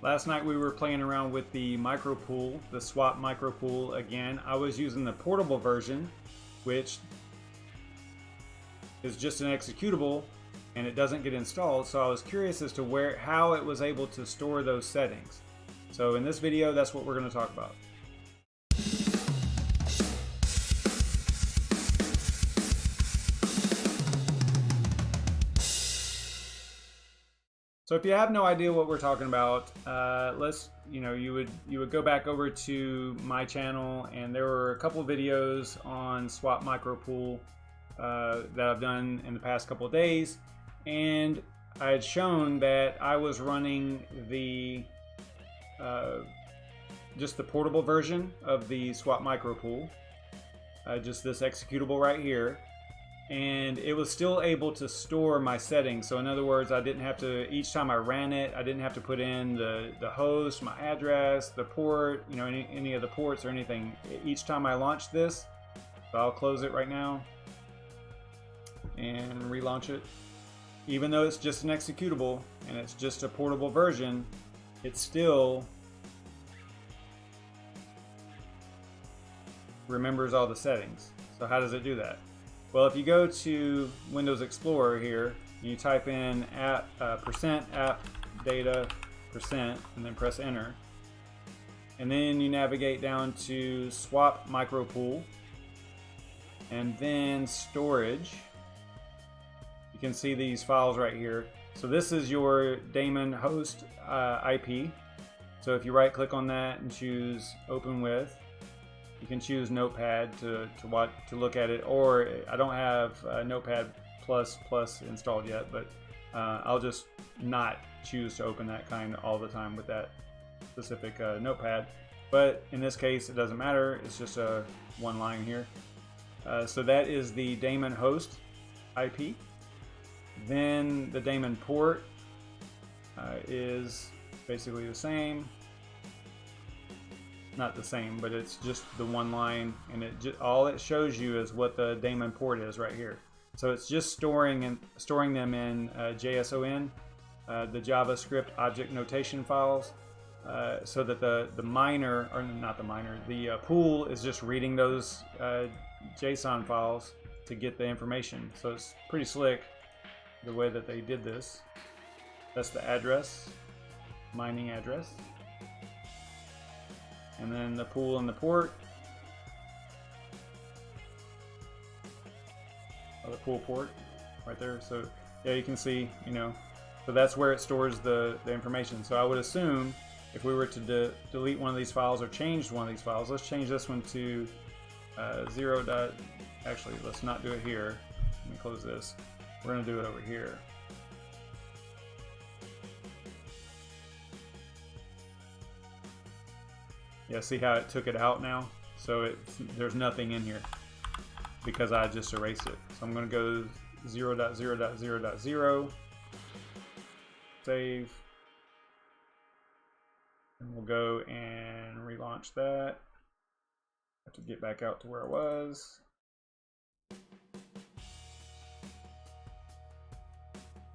Last night we were playing around with the Micropool, the SWAP Micropool again. I was using the portable version, which is just an executable and it doesn't get installed. So I was curious as to how it was able to store those settings. So in this video, that's what we're going to talk about. So if you have no idea what we're talking about, you would go back over to my channel, and there were a couple of videos on SWAP Micropool that I've done in the past couple of days, and I had shown that I was running the just the portable version of the SWAP Micropool, just this executable right here. And it was still able to store my settings. So in other words, I didn't have to, each time I ran it, I didn't have to put in the host, my address, the port, any of the ports or anything. Each time I launched this, so I'll close it right now and relaunch it. Even though it's just an executable and it's just a portable version, it still remembers all the settings. So how does it do that? Well, if you go to Windows Explorer here, you type in %app data %, and then press enter. And then you navigate down to SWAP Micropool, and then storage. You can see these files right here. So this is your daemon host IP. So if you right click on that and choose open with, you can choose Notepad to look at it, or I don't have Notepad plus installed yet, but I'll just not choose to open that kind all the time with that specific Notepad. But in this case, it doesn't matter. It's just one line here. So that is the daemon host IP. Then the daemon port is basically the same. Not the same, but it's just the one line, and all it shows you is what the daemon port is right here. So it's just storing them in JSON, the JavaScript object notation files, so that the miner, or not the miner, the pool is just reading those JSON files to get the information. So it's pretty slick the way that they did this. That's the address, mining address. And then the pool and the port. The pool port right there. So yeah, you can see, so that's where it stores the information. So I would assume if we were to delete one of these files or change one of these files, let's change this one to actually, let's not do it here. Let me close this. We're going to do it over here. Yeah, see how it took it out now? So there's nothing in here because I just erased it. So I'm going to go 0.0.0.0, save, and we'll go and relaunch that. I have to get back out to where I was.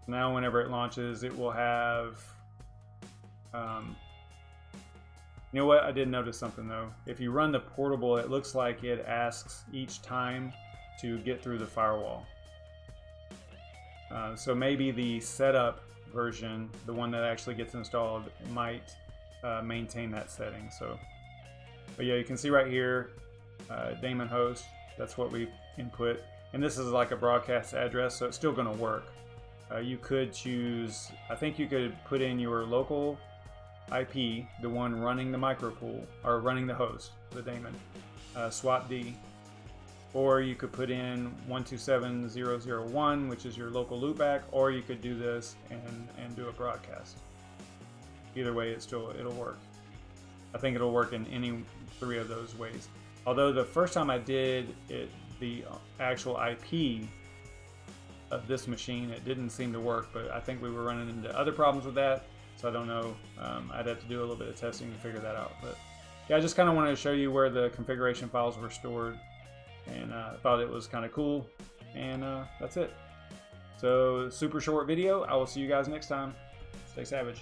Now whenever it launches, it will have you know what? I did notice something though. If you run the portable, it looks like it asks each time to get through the firewall. So maybe the setup version, the one that actually gets installed, might maintain that setting. So, but yeah, you can see right here, daemon host. That's what we input, and this is like a broadcast address, so it's still going to work. You could choose. I think you could put in your local IP, the one running the Micropool, or running the host, the daemon, swapd, or you could put in 127.0.0.1, which is your local loopback, or you could do this and do a broadcast. Either way, it'll work. I think it'll work in any three of those ways. Although the first time I did it, the actual IP of this machine, it didn't seem to work, but I think we were running into other problems with that. So I don't know, I'd have to do a little bit of testing to figure that out. But yeah, I just kind of wanted to show you where the configuration files were stored, and I thought it was kind of cool, and that's it. So super short video. I will see you guys next time. Stay savage.